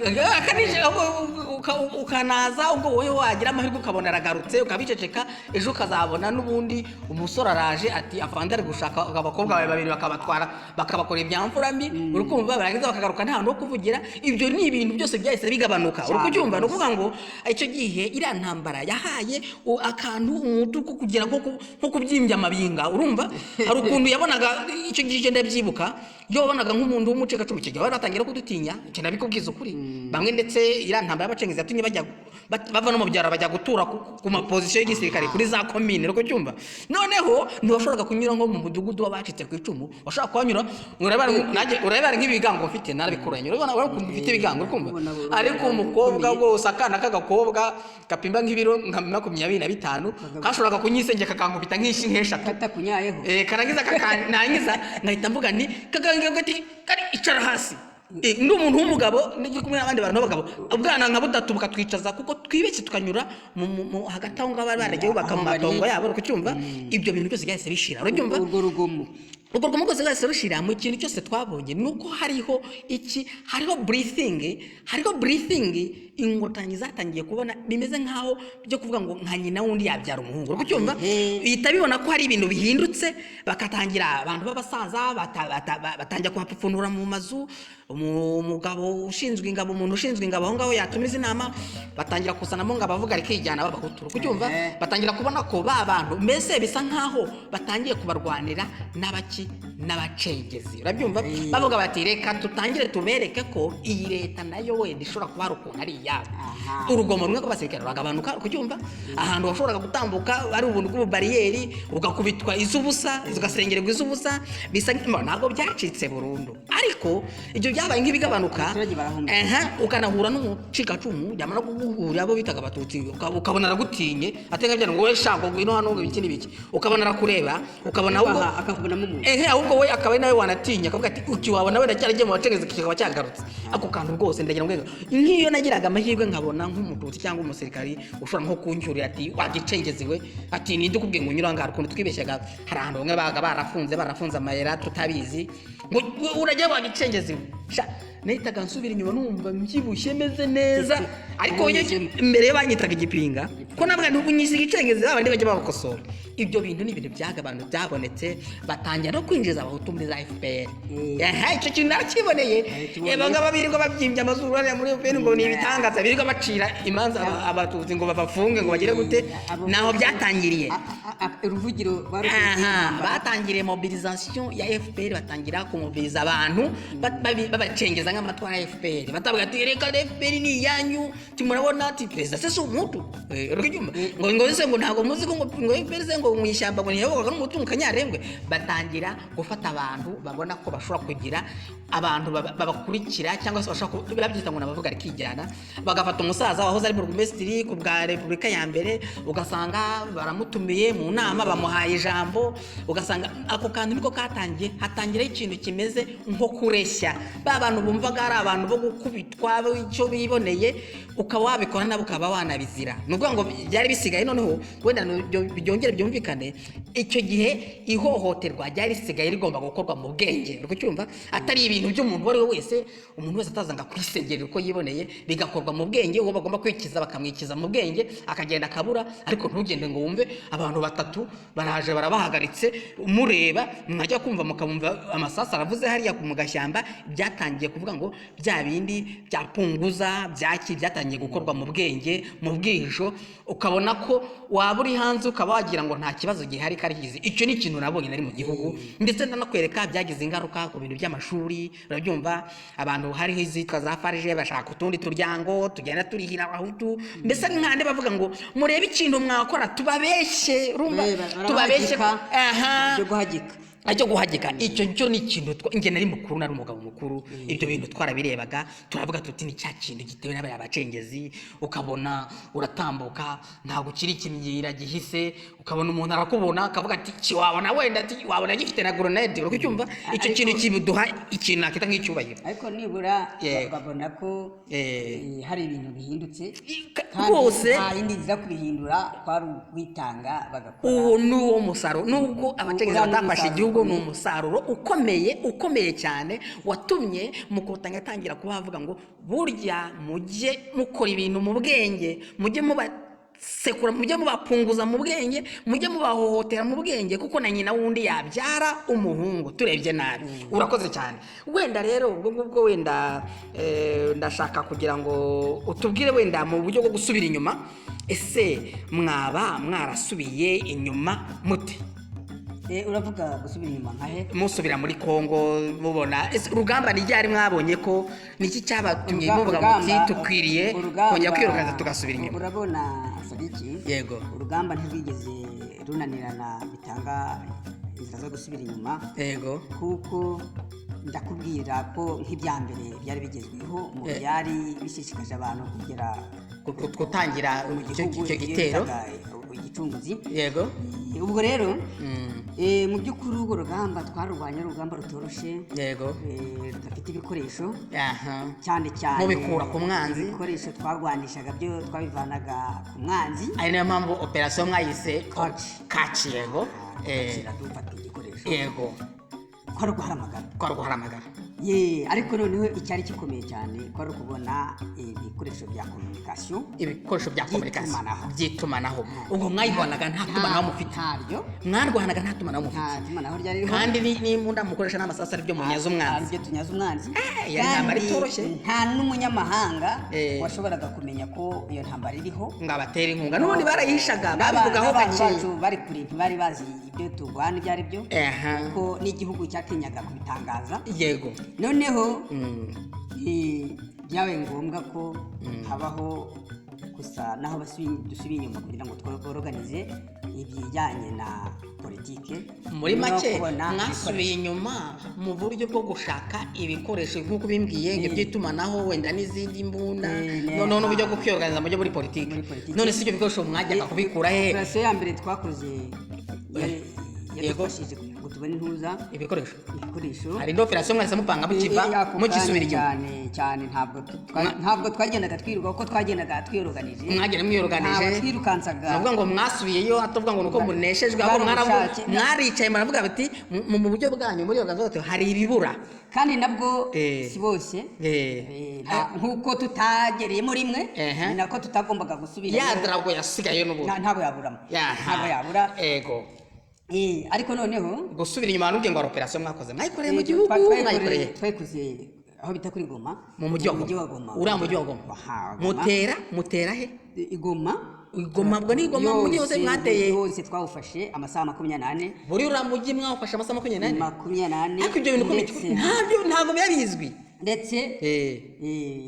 ukanaza ubwo wowe wagira amahirwe ukabona aragarutse ukabiceceka, ejo ukazabona n'ubundi umusore araje ati afande ari gushaka abakobwa bawe babiri bakabatwara bakabakora ibyamfura mbi, uri kumva, barangiza bakagaruka nta hantu ho kuvugira. Ibyo ni ibintu byose byahise bigabanuka, uri kubyumva. Ni ukuvuga ngo icyo gihe iriya ntambara yahaye akantu umutu ko kugira nko kubyimbya amabinga, urumva. Hari ukuntu yabonaga icyo gihe ndabyibuka iyo wabonaga nk'umuntu w'umucikacumu icyo gihe baratangira kudutinya icyo nabikubwiza ukuri bamwe ndetse iriya ntambara y'abacengezi yatumye bava no mu byaro bajya gutura ku mapozisiyo y'igisirikare kuri za komine uko cyumva noneho ntiwashoboraga kunyura nko mu mudugudu w'abacitse ku icumu washaka kuhanyura urabara nk'ibigango mfite narabikuranye urabona ukuntu mfite ibigango kumva ariko umukobwa rwose akana k'agakobwa gapimba nk'ibiro nka 25 kashoboraga kunyisengeka kankubita nk'ishi nk'eshatu karangiza nangiza ngahita mvuga nti kagati kari icara hasi ndi umuntu w'umugabo ndi kumwe n'abandi bantu b'abagabo ubwana nka butatu bukatwicaza kuko twibeshye tukanyura hagati aho ngabo baragiye bubaka mu matongo yabo uko cyumva ibyo bintu byose byahise bishira urabyumva urwo rugomo rwose rwahise rushira mu kintu cyose twabonye nuko hariho breathing ingotanyi zatangiye kubona bimeze nkaho byo kuvuga ngo nka nyina wundi yabyara umuhungu uko cyumva bihita bibona ko hari ibintu bihindutse bakatangira abantu b'abasaza batangira kuhapfunura mu mazu umugabo ushinzwe ingabo umuntu ushinzwe ingabo aho ngaho yatumiza inama batangira kusanamo ngo abavuga rikijyana babahutura uko cyumva batangira kubona ko ba bantu mbese bisa nkaho batangiye kubarwanira n'abacengezi urabyumva bavuga bati reka tutangire tubereke ko iyi leta nayo wenda ishobora kuba hari ukuntu ari iyabo urugomo rumwe rw'abasirikare ruragabanuka kucyumva ahantu washoboraga gutambuka ari ubuntu bw'ububariyeri ugakubitwa izubusa ugasengererwa izubusa bisa ntabwo byacitse burundu ariko ibyo byabaye nk'ibigabanuka ukanahura n'umucikacumu yamara kuguhura abo bitaga abatutsi ukabona aragutinye atega bya ngo we shango ngwino hano ngo ibiki n'ibiki ukabona arakureba ukabona ahubwo we akaba nawe wanatinya akavuga ati uki wabona we ndacyaragiye mu bacengezi kikaba cyagarutse ako kantu rwose ndagira ngo nk'iyo nagiraga amahirwe nkabona nk'umututsi cyangwa umusirikari ushobora nko kuncyurira ati wagicengeziwe ati ninde ukubwiye ngo unyura ngaho ukuntu twibeshyaga hari ahantu bamwe baga barafunze amayera tutabizi ngo urajya wagicengeziwe nahitaga nsubira inyuma numva mbyibushye meze neza ariko mbere banyitaga igipinga ko nabwo n'ubunyisiga icengezi abandi bajya babakosora ibyo bintu ni ibintu byagabantu byabonetse batangira no kwinjiza abahutu muri za FPR icyo kintu narakiboneye banga babirirwa babyimbye amazuru ari muri FPR ngo ni ibitangaza birirwa bacira imanza abatutsi ngo babafunge ngo bagire gute naho byatangiriye uruvugiro batangiriye mobilisation ya FPR batangira kumobiliza abantu babacengeza nk'amatwara ya FPR batavuga ati reka FPR ni iyanyu timurabona ati perezida se umutu ngo se ngo ntago muzi ngo FPR se ngo mu ishyamba ngo niyoboka n'umutungo kanyarengwe batangira gufata abantu babona ko bashobora kugira abantu babakurikira cyangwa se bashaka birabyita ngo nabavuga rikijyana bagafata umusaza wahoze ari mu Burugumesitiri ku bwa Repubulika ya mbere ugasanga baramutumiye mu nama bamuhaye ijambo ugasanga ako kantu niko hatangira ikintu kimeze nko kureshya ba bantu bumvaga ari abantu bo gukubitwa icyo biboneye ukaba wabikora nabo ukaba wanabizira nubwo ngo byari bisigaye noneho wenda byongere byumvikane icyo gihe ihohoterwa ryari risigaye rigomba gukorwa mu bwenge uko cyumva atari ibintu by'umuntu wari wese umuntu wese atazanga kwisegerera uko yiboneye bigakorwa mu bwenge uwo bagomba kwikiza bakamwikiza mu bwenge akagenda akabura ariko ntugende ngo wumve abantu batatu baraje barabahagaritse umureba mwajya kumva mukamumva amasasa aravuze hariya mu gashyamba byatangiye kuvuga ngo bya bindi byapunguza byatangiye gukorwa mu bwenge mu bwihisho ukabona ko waba uri hanze ukaba wagira ngo nta kibazo gihari karihizi icyo ni ikintu nabonye nari mu gihugu ndetse ndanakwereka byagize ingaruka ku bintu by'amashuri urabyumva abantu hariho izitwa za farije bashaka utundi turyango tugenda turihira abahutu mbese nkande bavuga ngo murebe ikintu mwakora tubabeshye cyo guhagika icyo ni ikintu nge nari mukuru nari umugabo mukuru ibyo bintu twarabirebaga turavuga tuti ni cya kintu gitewe n'abaya bacengezi ukabona uratambuka ntabwo kiri ikimyira gihise ukabona umuntu arakubona akavuga ati kiwabona wenda ati wabona gifite na grenade urukucyumva icyo kintu kibuduha ikintu nakita nk'icyubahiro ariko nibura babona ko hari ibintu bihindutse rwose nta yindi nziza kubihindura kwari ukwitanga bagakora uwo ni uwo musaruro nubwo abacengezi batafashe igihugu ni umusaruro ukomeye cyane watumye Mukotanyi atangira kuba bavuga ngo burya mujye mukora ibintu mu bwenge mujye mubasekura mujye mubapunguza mu bwenge mujye mubahohotera mu bwenge kuko na nyina wundi yabyara umuhungu turebye nabi urakoze cyane wenda rero ubwo wenda ndashaka kugira ngo utubwire wenda mu buryo bwo gusubira inyuma ese mwaba mwarasubiye inyuma mute uravuga gusubira inyuma nkahe musubira muri Kongo mubona urugamba ni ryari mwabonye ko niki cyabatumye muvuga muti tukwiriye kongera kwirukanza tugasubira inyuma urabona Sadiki yego urugamba ntirwigeze runanirana bitanga inzira zo gusubira inyuma yego kuko ndakubwira ko nk'ibyambere byari bigezweho mu byari bishishikaje abantu kugera gutangira icyo gitero igicunguzi yego ubwo rero mu by'ukuri urwo rugamba twarurwanya urugamba rutoroshe yego rudafite ibikoresho cyane cyane mubikura ku mwanzi ibikoresho twarwanishaga byo twabivanaga ku mwanzi ari nayo mpamvu operasiyo mwayise kaci yego dufata igikoresho yego kwari guharamagara ariko noneho icyari gikomeye cyane kwari ukubona ibikoresho bya komunikasiyo by'itumanaho ubwo mwayirwanaga nta tumanaho mufite mwarwanaga nta tumanaho mufite kandi n'imbunda mukoresha n'amasasu aribyo munyaza umwanzi yari intambara itoroshye nta n'umunyamahanga washoboraga kumenya ko iyo ntambara iriho ngo abatere inkunga n'ubundi barayihishaga babivugaho bacu bari kure ntibari bazi ibyo turwana ibyo ari byo kuko n'igihugu cyatinyaga kubitangaza yego noneho byabaye ngombwa ko habaho gusa naho dusubiye inyuma kugira ngo tworoganize ibijyanye na politike muri make mwasubiye inyuma mu buryo bwo gushaka ibikoresho nk'uko bimbwiye by'itumanaho wenda n'izindi mbunda noneho n'uburyo bwo kwiyorganiza mu buryo muri politike none si ibyo bikoresho mwajyaga kubikura he operasiyo ya mbere twakoze yadufashije ngo tubone intuza ibikoresho hari indi operasiyo mwahise mupanga mugisubira inyuma cyane ntabwo twagendaga twiruka kuko twagendaga twiyoroganije mwagenda mwiyoroganije twirukansaga navuga ngo mwasubiyeyo atavuga ngo nuko muneshejwe ahubwo mwaricaye muravuga bati mu buryo bwanyu muri organization hari ibibura kandi nabwo si bose nk'uko tutagereyemo rimwe ni nako tutagombaga gusubira ya drago yasigaye n'ubu ntabwo yabura yego ariko noneho gusubira inyuma n'ubwo ngo operasiyo mwakoze mwayikoreye mu gihugu mwayikoreye twayikoze aho bita kuri Goma mu mujyi wa Goma uriya mujyi wa Goma mutera he Igoma ubwo ni Goma mujyi wose mwateye wose twawufashe amasaha 24 buri uriya mujyi mwawufashe amasaha 24 ariko ibyo bintu ntabwo byabizwi ndetse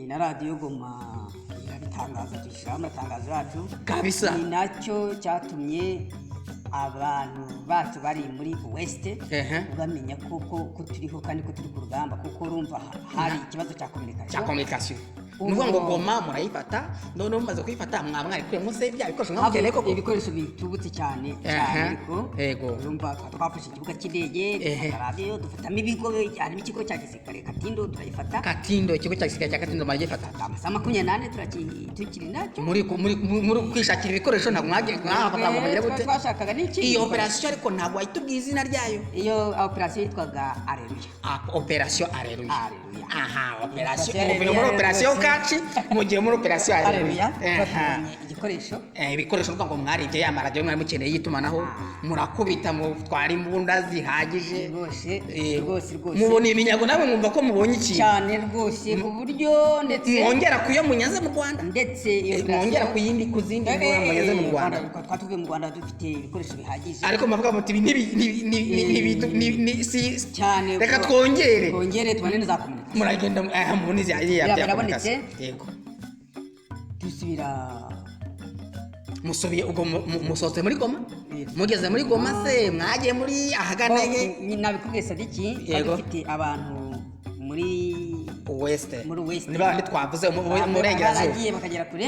na radiyo Goma irabitangaza dushyiraho amatangazo yacu kabisa ni nacyo cyatumye abantu bacu bari muri West bamenya ko turiho kandi ko turi ku rugamba kuko urumva hari ikibazo cya communication nuvuga ngo Goma murayifata none mumaze kuyifata mwari kure munsi bya bikoresho mwamukeneye koko ibikoresho bitubutse cyane ariko urumva twafashe ikibuga cy'indege radio dufatamo ibigo harimo ikigo cya gisirikare Katindo turayifata ikigo cya gisirikare cya Katindo maragifata amasaha 28 tukiri nacyo muri kwishakira ibikoresho ntabwo mwafata ngo mugire gute twashakaga n'iki iyo operasiyo ariko ntabwo wahitubwiye izina ryayo iyo operasiyo yitwaga Aleluya operasiyo Aleluya operasiyo kaci mugiye muri operasiyo Aleluya igikoresho ibikoresho nuko ngo mwaribye ya maradiyo mwari mukeneye yitumanaho murakubita mutwara imbunda zihagije rwose mubona iminyago nawe mwumva ko mubonye ikintu cyane rwose ku buryo ndetse mwongera kuyo munyaze mu Rwanda ndetse mwongera ku zindi mbunda munyaze mu Rwanda twatuvuye mu Rwanda dufite ibikoresho bihagije ariko mavuga muti cyane reka twongere tubane za komunikasiyo muragenda mubone ya birabonetse yego dusubira musobiye ubwo musohotse muri Goma mugeze muri Goma se mwagiye muri ahagana nabikubwiye Sadiki dufite abantu muri West niba twavuze murengerazuba bagiye bakagera kure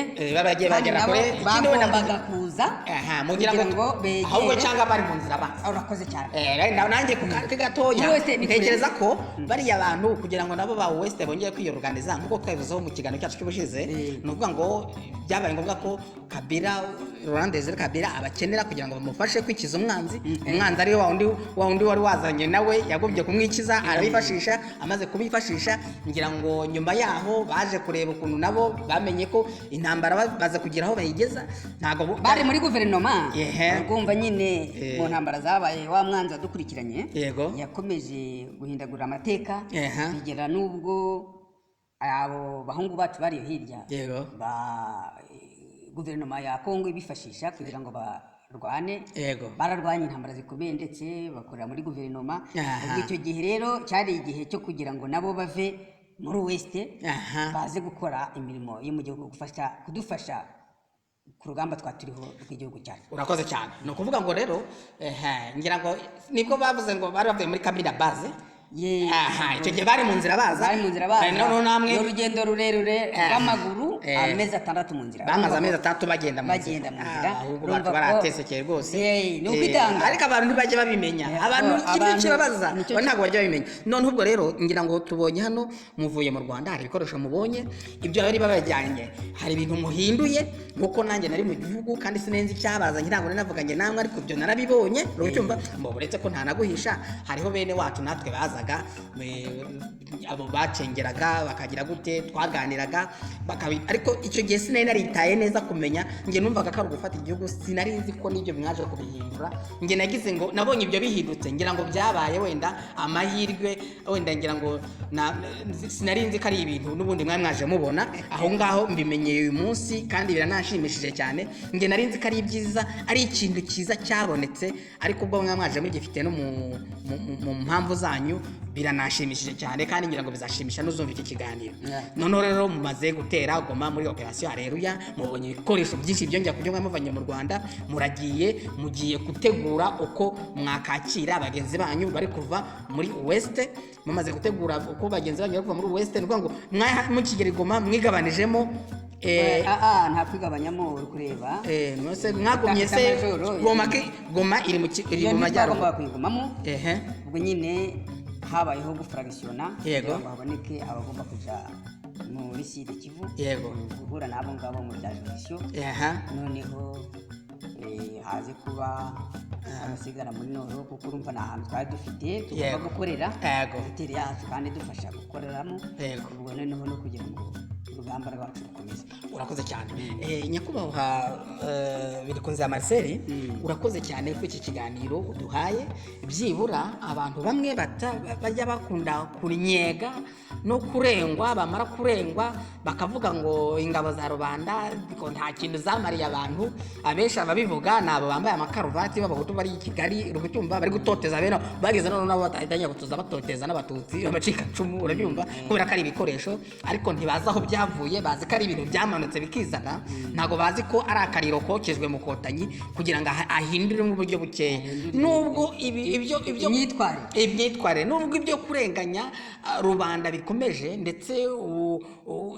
bagera kure bagombaga kuza mugira ngo ahubwo cyangwa bari mu nzira urakoze cyane nanjye ku kari gatoya ntekereza ko bariya abantu kugira ngo nabo ba West bongeye kwiyoruganiza nk'uko twabivuzeho mu kiganiro cyacu cy'ubushize ni ukuvuga ngo byabaye ngombwa ko Laurent Désiré Kabila abakenera kugira ngo bamufashe kwikiza umwanzi ari wa wundi wari wazanye nawe yagombye kumwikiza arabifashisha amaze kubifashisha ngira ngo nyuma yaho baje kureba ukuntu nabo bamenye ko intambara baza kugira aho bayigeza ntago bari muri guverinoma urumva nyine mu ntambara zabaye wa mwanzi adukurikiranye yakomeje guhindagura amateka bigera n'ubwo abo bahungu bacu bari hirya ba guverinoma ya Kongo ibifashisha kugira ngo barwane. Yego. Bararwanye intambara zikomeye ndetse bakorera muri guverinoma. Aha. Ubwo icyo gihe rero cyari igihe cyo kugira ngo nabo bave muri West Aha. baze gukora imirimo yo mu gihugu kudufasha ku rugamba twaturiho rw'igihugu cyacu. Urakoze cyane. Ni ukuvuga ngo rero ngira ngo nibwo bavuze ngo bari bavuye muri Kabila base. Icyo gihe bari mu nzira baza. Noneho namwe urugendo rurerure rw'amaguru amezi 6 mu nzira. Bamaze amezi 6 bagenda mu nzira. Ahubwo batu baratesekeye rwose. Ni ukwitanga. Ariko abantu ntibajye babimenya. Abantu ibyo babaza ntabwo bajya babimenya. None ubwo rero ngira ngo tubonye hano muvuye mu Rwanda, hari ibikoresho mubonye, ibyo bari babajyanye, hari ibintu muhinduye nkuko nanjye nari mu gihugu kandi sinenzi icyabazanye, ntabwo navuganye namwe, ariko ibyo narabibonye. Urucyumva mbo buretse ko ntanaguhisha, hariho bene wacu natwe baza abo bacengeraga bakagira gute, twaganiraga ariko icyo gihe sinari naritaye neza kumenya, nge numvaga ko ari ugufata igihugu, sinari nzi ko n'ibyo mwaje kubihindura. Nge nagize ngo nabonye ibyo bihindutse, ngira ngo byabaye wenda amahirwe, wenda ngira ngo sinari nzi ko ari ibintu n'ubundi mwari mwaje mubona aho ngaho. Mbimenyeye uyu munsi kandi biranashimishije cyane. Nge nari nzi ko ari byiza, ari ikintu cyiza cyabonetse, ariko ubwo mwari mwaje mugifite no mu mpamvu zanyu biranashimishije cyane, kandi ngira ngo bizashimisha n'uzumva iki kiganiro. Noneho rero mumaze gutera Goma muri operation Haleluya, mubonye ibikoresho byinshi byongera kubyo mwamuvanye mu Rwanda, mugiye gutegura uko mwakakira abagenzi banyu bari kuva muri West. Mumaze gutegura uko bagenzi banyu bari kuva muri West, nuko ngo mukigera Goma mwigabanijemo nta kwigabanyamo uri kureba mwese mwagumye se Goma iri mu majyaruguru. Ubwo nyine habayeho gufractiona kugira ngo haboneke abagomba kuja muri Sud Kivu guhura nabo ngabo mu bya jurisdiction. Noneho haze kuba abasigara muri Noro, kuko urumva nta hantu twari dufite tugomba gukorera hoteli yacu kandi dufasha gukoreramo. Ubwo noneho no kugira ngo urugamba rwacu rukomeze. Urakoze cyane nyakubahwa Birikunze ya Marcel, urakoze cyane kuri iki kiganiro uduhaye. Byibura abantu bamwe bajya bakunda kunyega no kurengwa, bamara kurengwa bakavuga ngo ingabo za rubanda nta kintu zamariye abantu. Abenshi ababivuga nabo bambaye amakaruvati b'abahutu bari i Kigali, urucyumva bari gutoteza beno, bageze none nabo batahitanye gutuza batoteza n'abatutsi abacika cumu, urabyumva, kubera ko ari ibikoresho, ariko ntibaza aho byavuye. Bazi ko ari ibintu byamanutse bikizana, ntago bazi ko ari akariro kokejwe mu Kotanyi kugira ngo ahindure mu buryo bukeya. Nubwo ibyo imyitwarire nubwo ibyo kurenganya rubanda bikomeje, ndetse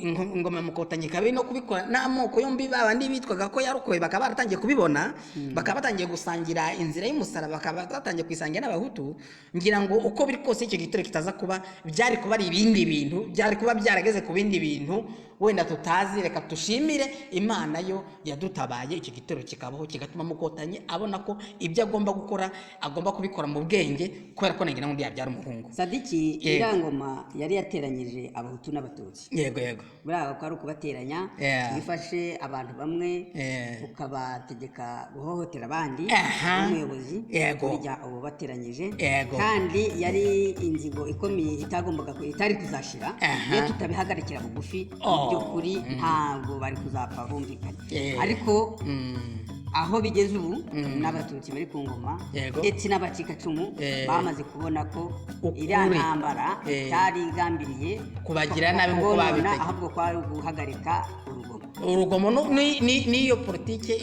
ingoma mu Kotanyi kabe no kubikora n'amoko yombi, babandi bitwaga ko yarokoye bakaba baratangiye kubibona, bakaba batangiye gusangira inzira y'umusaraba, bakaba batangiye kwisangira n'abahutu. Ngira ngo uko biri kose icyo gitero kitaza kuba byari kuba ari ibindi bintu, byari kuba byarageze ku bindi bintu wenda tutazi. Reka tushimire Imana yo yadutabaye, icyo gitero kikabaho kigatuma Mukotanyi abona ko ibyo agomba gukora agomba kubikora mu bwenge, kubera ko nagira ngo yabyara umuhungu. Sadiki irangoma yari yateranyije abahutu n'abatutsi. Yego buriya ko ari ukubateranya, bifashe abantu bamwe ukabategeka guhohotera abandi n'umuyobozi, burya ubu bateranyije. Kandi yari inzigo ikomeye itari kuzashira iyo tutabihagarikira bugufi. By'ukuri ntabwo bari kuzapfa bumvikanye. Ariko aho bigeze ubu n'abatutsi bari ku ngoma ndetse n'abacikacumu bamaze kubona ko iriya ntambara itari igambiriye kubagira nabi nk'uko babiteguye, ahubwo kwari guhagarika urugomo n'iyo politike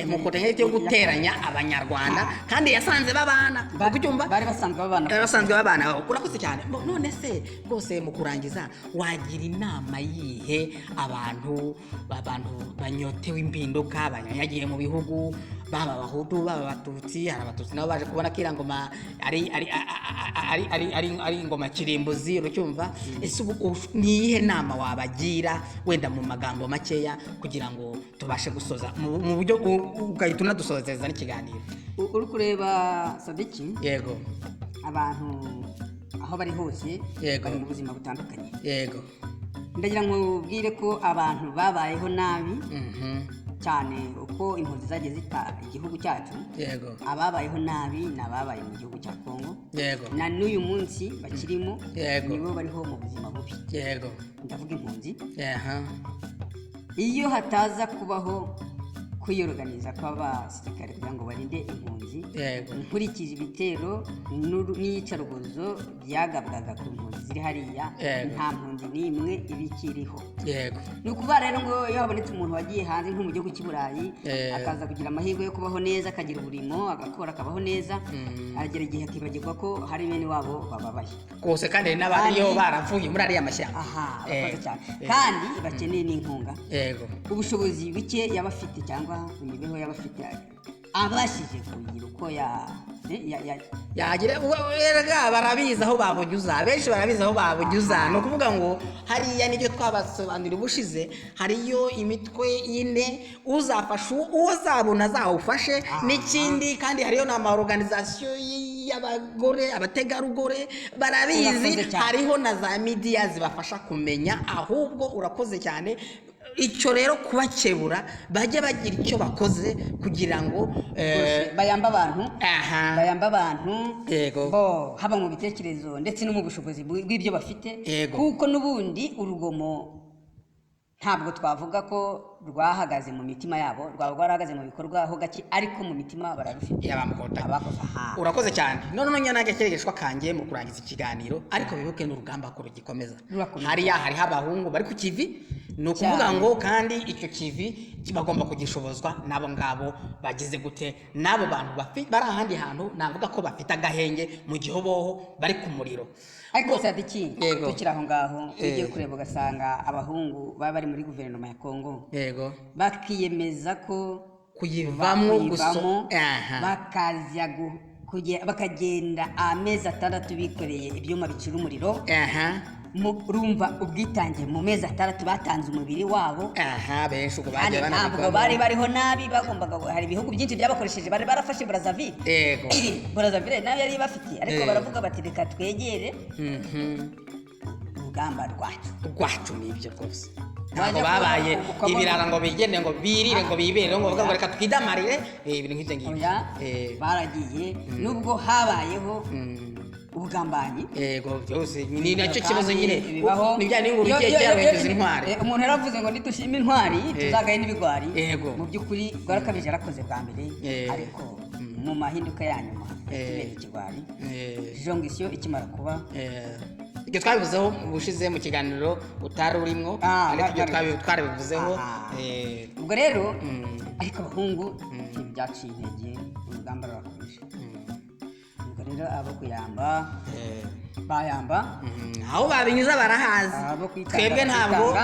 Mukotanyi yo guteranya abanyarwanda, kandi yasanze babana. Bari basanzwe babana. Urakoze cyane. None se rwose mu kurangiza wagira inama yihe abantu banyotewe impinduka, banyanyagiye mu bihugu, baba abahutu baba abatutsi? Hari abatutsi nabo baje kubona ko irangoma ari ingoma kirimbuzi, urucyumva. Ese niyihe nama wabagira wenda mu magambo makeya kugira ngo tubashe gusoza mu buryo ugahita unadusozeza n'ikiganiro? Uri kureba Sadiki, yego, abantu aho bari hose bari mu buzima butandukanye. Yego, ndagira ngo ubwire ko abantu babayeho nabi cyane uko impunzi zagiye zita igihugu cyacu. Yego, ababayeho nabi ni ababaye mu gihugu cya Kongo. Yego, na n'uyu munsi bakirimo. Yego, nibo bariho mu buzima bubi. Yego, ndavuga impunzi. Iyo hataza kubaho kwiyoruganiza kw'abasirikare kugira ngo barinde impunzi Yego. nkurikije ibitero n'iyicarubozo byagabwaga ku mpunzi ziri hariya Yego. nta mpunzi n'imwe iba ikiriho. Yego. Ni ukuvuga rero ngo iyo habonetse umuntu wagiye hanze nko mu gihugu cy'i Burayi akaza kugira amahirwe yo kubaho neza, akagira uburimo, agakora, akabaho neza, agera igihe akibagirwa ko hari bene wabo bababaye Rwose kandi n'abariyo baravuye muri ariya mashyamba. aha bakoze cyane kandi bakeneye n'inkunga. Yego. Ubushobozi buke yaba afite cyangwa imibereho yaba afite abashije kugira uko yagira erega barabizi aho babunyuza, benshi barabizi aho babunyuza. Ni ukuvuga ngo hariya nibyo twabasobanurira ubushize, hariyo imitwe ine, uzafasha uwo zabona azawufashe n'ikindi, kandi hariyo n'amaorganizasiyo y'abagore, abategarugori barabizi, hariho na za media zibafasha kumenya. Ahubwo urakoze cyane. Icyo rero kubakebura bajye bagira icyo bakoze kugira ngo bayamba abantu Yego. bo haba mu bitekerezo ndetse no mu bushobozi bw'ibyo bafite. Yego. Kuko n'ubundi urugomo ntabwo twavuga ko rwahagaze mu mitima yabo, rwaba rwarahagaze mu bikorwa ho gake, ariko mu mitima bararufite y'abamukota. abakoze Urakoze cyane. None nyanagekereshwa kanjye mu kurangiza ikiganiro, ariko bibuke n'urugamba ko rugikomeza. Hariya hariho abahungu bari ku kivi, ni ukuvuga ngo kandi icyo kivi bagomba kugishobozwa n'abo ngabo bagize gute, n'abo bantu bari ahandi hantu navuga ko bafite agahenge mu gihe boho bari ku muriro. Ariko Sadiki, tukiri aho ngaho ugiye kureba ugasanga abahungu baba bari muri guverinoma ya Kongo. Yego. Bakiyemeza ko kuyivamo bakagenda amezi 6 bikoreye ibyuma bicira umuriro. Urumva ubwitange mu mezi 6 batanze umubiri wabo. Benshi ubwo bagiye ntabwo bari bariho nabi, bagombaga, hari ibihugu byinshi byabakoresheje, bari barafashe Brazzaville. Yego. Brazzaville nayo yari bafitiye, ariko baravuga bati reka twegere urugamba rwacu nibyo rwose. Ntabwo babaye ibirara ngo bigende ngo birire ngo bibere ngo bavuga ngo reka twidamarire ibintu nk'ibyo ngibyo. Baragiye nubwo habayeho ubugambanyi. Yego, byose ni nacyo kibazo nyine bibaho. Nibya n'inguru igiye cyarengeza intwari. Umuntu yaravuze ngo nitushima intwari tuzagaye n'ibigwari. Yego. Mu by'ukuri rwarakabije yarakoze bwa mbere, ariko mu mahinduka ya nyuma yatubera ikigwari. Jongisiyo ikimara kuba ibyo twabivuzeho ubushize mu kiganiro utari urimo, ariko ibyo twarabivuzeho. Ubwo rero ariko abahungu ntibyaciye intege, urugamba rurakomeje. Ubwo rero abo kuyamba bayamba, aho babinyuza barahazi. Twebwe ntabwo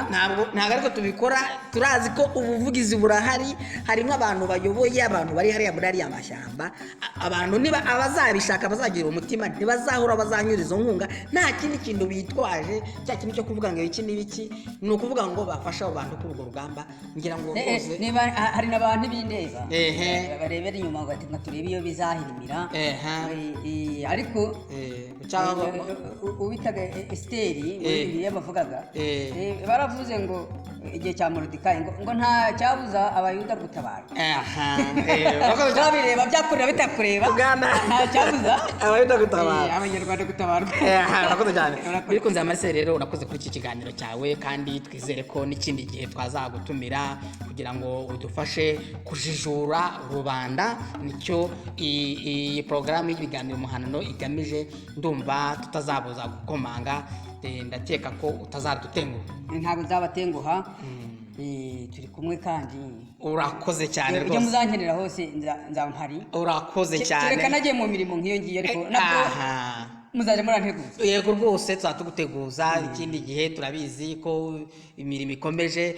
ariko tubikora, turazi ko ubuvugizi burahari. Harimo abantu bayoboye, abantu bari hariya muri ariya mashyamba. Abantu niba abazabishaka bazagira umutima, ntibazahora bazanyura izo nkunga, nta kindi kintu bitwaje, cya kintu cyo kuvuga ngo iki n'ibiki. Ni ukuvuga ngo bafashe abo bantu kuri urwo rugamba. Ngira ngo rwose niba hari n'abantu b'indeba barebera inyuma ngo ati turebe iyo bizahirimira. Ariko ubitaga Esteri iyo bavugaga, baravuze ngo igihe cya Moridekayi ngo nta cyabuza abayuda gutabara. Babireba byakureba bitakureba, nta cyabuza abayuda gutabara, abanyarwanda gutabarwa. Urakoze cyane. Bikunze Marcel, rero urakoze kuri iki kiganiro cyawe, kandi twizere ko n'ikindi gihe twazagutumira kugira ngo udufashe kujijura rubanda. Nicyo iyi porogaramu y'ibiganiro umuhanano igamije. Ndumva tutazabuza gukomanga, ndakeka ko utazadutenguha. Ntabwo nzabatenguha, turi kumwe kandi urakoze cyane rwose. Ujye muzankenera hose nzaba mpari. Urakoze cyane. Reka nagiye mu mirimo nk'iyo ngiyo, ariko nabwo muzaje muranteguza. Yego rwose tuzatuguteguza ikindi gihe, turabizi ko imirimo ikomeje.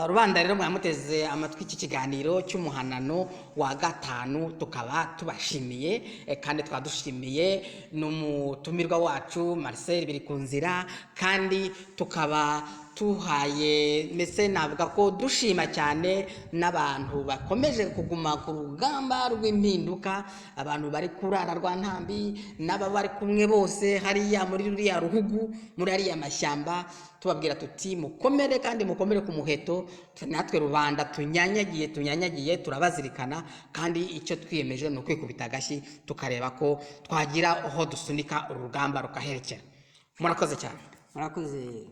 Rubanda rero mwamuteze amatwi iki kiganiro cy'umuhanano wa 5, tukaba tubashimiye, kandi twadushimiye n'umutumirwa wacu Marcel Birikunzira, kandi tukaba tuhaye mbese navuga ko dushima cyane n'abantu bakomeje kuguma ku rugamba rw'impinduka, abantu bari kurara rwa ntambi, n'aba bari kumwe bose hariya muri ruriya ruhugu, muri ariya mashyamba. Tubabwira tuti mukomere, kandi mukomere ku muheto. Natwe rubanda tunyanyagiye turabazirikana, kandi icyo twiyemeje ni ukwikubita agashyi tukareba ko twagira aho dusunika urugamba rukaherekera. Murakoze cyane. Murakoze.